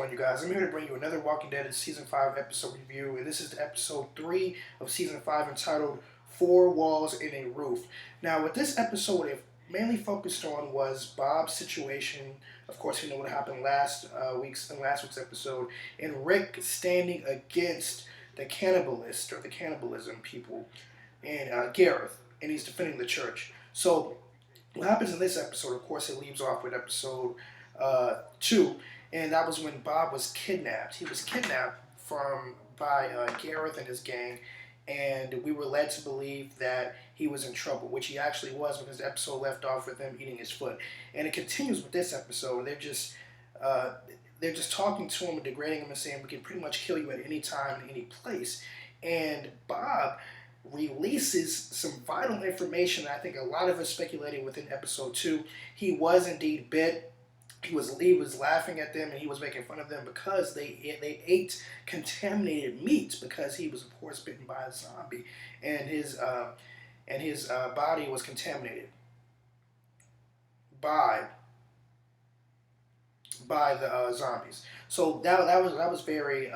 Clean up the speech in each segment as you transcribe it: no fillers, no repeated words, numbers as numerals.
You guys? I'm here to bring you another Walking Dead Season 5 episode review, and this is episode 3 of Season 5 entitled Four Walls in a Roof. Now, what this episode it mainly focused on was Bob's situation. Of course, you know what happened last week's episode, and Rick standing against the cannibalist or the cannibalism people, and Gareth, and he's defending the church. So, what happens in this episode, of course, it leaves off with episode 2, and that was when Bob was kidnapped. He was kidnapped by Gareth and his gang, and we were led to believe that he was in trouble, which he actually was because the episode left off with him eating his foot. And it continues with this episode. Uh, they're just talking to him and degrading him and saying we can pretty much kill you at any time in any place. And Bob releases some vital information that I think a lot of us speculated within episode 2. He was indeed bit. He was laughing at them and he was making fun of them because they ate contaminated meat because he was of course bitten by a zombie and his body was contaminated by the zombies. So that was very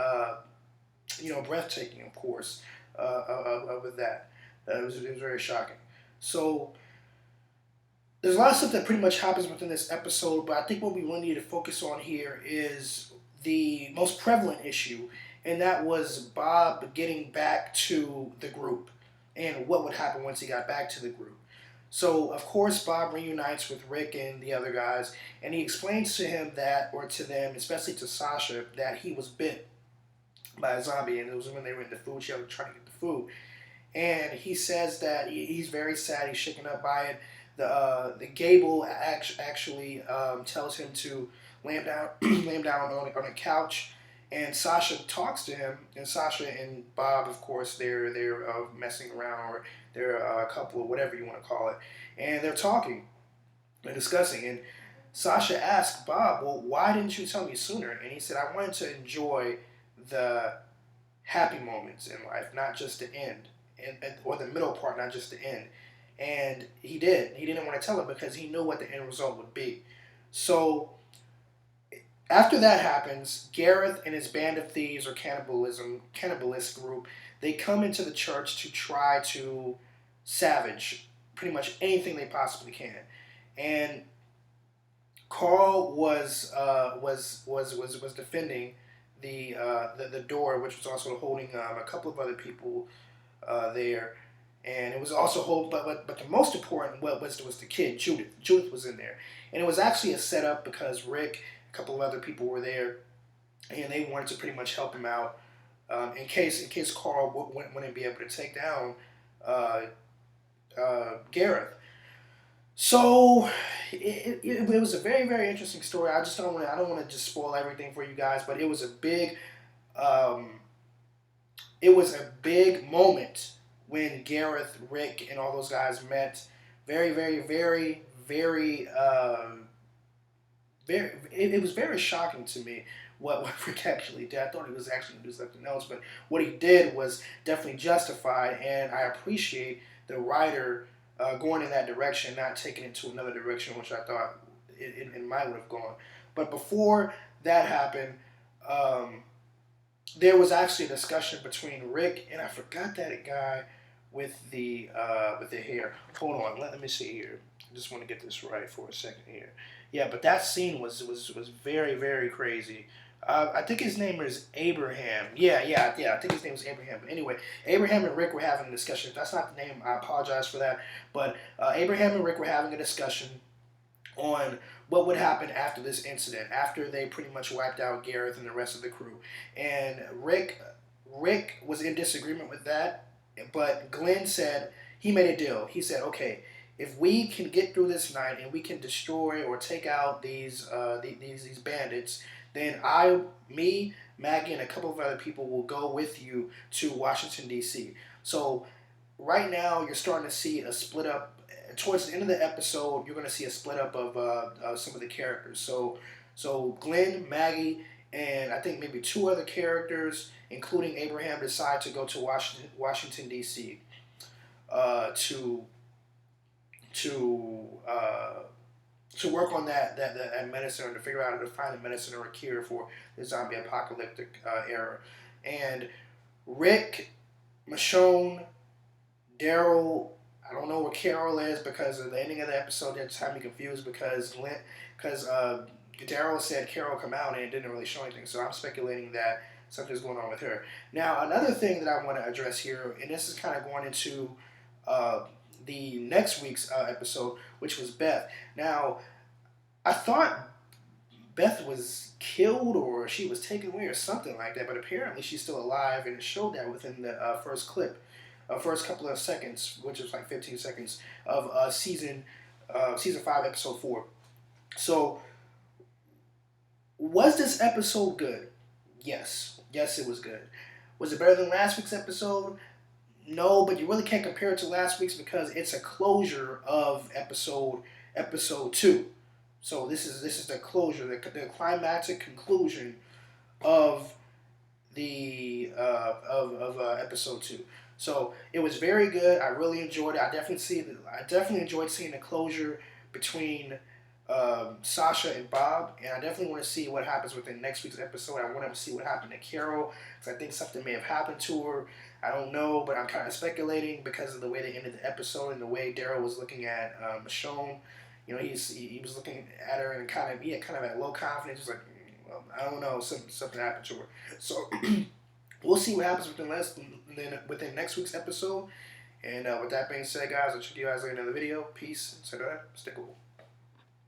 breathtaking, of course. With that, it was very shocking. So there's a lot of stuff that pretty much happens within this episode, but I think what we really need to focus on here is the most prevalent issue, and that was Bob getting back to the group and what would happen once he got back to the group. So, of course, Bob reunites with Rick and the other guys, and he explains to him that, or to them, especially to Sasha, that he was bit by a zombie, and it was when they were in the food shelter trying to get the food. And he says that he's very sad, he's shaken up by it. The Gable actually tells him to lay down on a couch, and Sasha talks to him. And Sasha and Bob, of course, they're messing around, or they're a couple, or whatever you want to call it, and they're talking, they're discussing. And Sasha asked Bob, "Well, why didn't you tell me sooner?" And he said, "I wanted to enjoy the happy moments in life, not just the end, or the middle part, not just the end." And he did. He didn't want to tell it because he knew what the end result would be. So after that happens, Gareth and his band of thieves or cannibalist group, they come into the church to try to savage pretty much anything they possibly can. And Carl was defending the door, which was also holding a couple of other people there. And it was also but the most important was the kid, Judith. Judith was in there, and it was actually a setup because Rick, a couple of other people were there, and they wanted to pretty much help him out in case Carl wouldn't be able to take down Gareth. So it was a very, very interesting story. I don't want to just spoil everything for you guys, but it was a big moment when Gareth, Rick, and all those guys met. Very, very, very, very, it was very shocking to me what Rick actually did. I thought he was actually going to do something else, but what he did was definitely justified, and I appreciate the writer going in that direction, not taking it to another direction, which I thought it might would have gone. But before that happened, there was actually a discussion between Rick and I forgot that guy with the hair. Hold on, let me see here. I just want to get this right for a second here. Yeah, but that scene was very, very crazy. I think his name is Abraham. Yeah. I think his name is Abraham. But anyway, Abraham and Rick were having a discussion. If that's not the name, I apologize for that. But Abraham and Rick were having a discussion on what would happen after this incident, after they pretty much wiped out Gareth and the rest of the crew. And Rick was in disagreement with that, but Glenn said he made a deal. He said, okay, if we can get through this night and we can destroy or take out these bandits, then me, Maggie, and a couple of other people will go with you to Washington, D.C. So right now you're starting to see a split up. Towards the end of the episode, you're going to see a split up of some of the characters. So Glenn, Maggie, and I think maybe 2 other characters, including Abraham, decide to go to Washington D.C. to to work on that medicine, or to figure out how to find a medicine or a cure for the zombie apocalyptic era. And Rick, Michonne, Daryl. I don't know where Carol is because at the ending of the episode, that had me confused because Daryl said Carol come out and it didn't really show anything. So I'm speculating that something's going on with her. Now, another thing that I want to address here, and this is kind of going into uh, the next week's episode, which was Beth. Now, I thought Beth was killed or she was taken away or something like that, but apparently she's still alive, and it showed that within the first clip, first couple of seconds, which is like 15 seconds of season 5, episode 4. So, was this episode good? Yes, it was good. Was it better than last week's episode? No, but you really can't compare it to last week's because it's a closure of episode 2. So this is the closure, the climactic conclusion of the of episode 2. So it was very good. I really enjoyed it. I definitely enjoyed seeing the closure between Sasha and Bob, and I definitely want to see what happens within next week's episode. I want to see what happened to Carol because I think something may have happened to her. I don't know, but I'm kind of speculating because of the way they ended the episode and the way Daryl was looking at Michonne. You know, he was looking at her and he had kind of a low confidence. He was like, well, I don't know, something happened to her. So we'll see what happens within next week's episode. And with that being said, guys, I'll check you guys later in the video. Peace. Stay cool.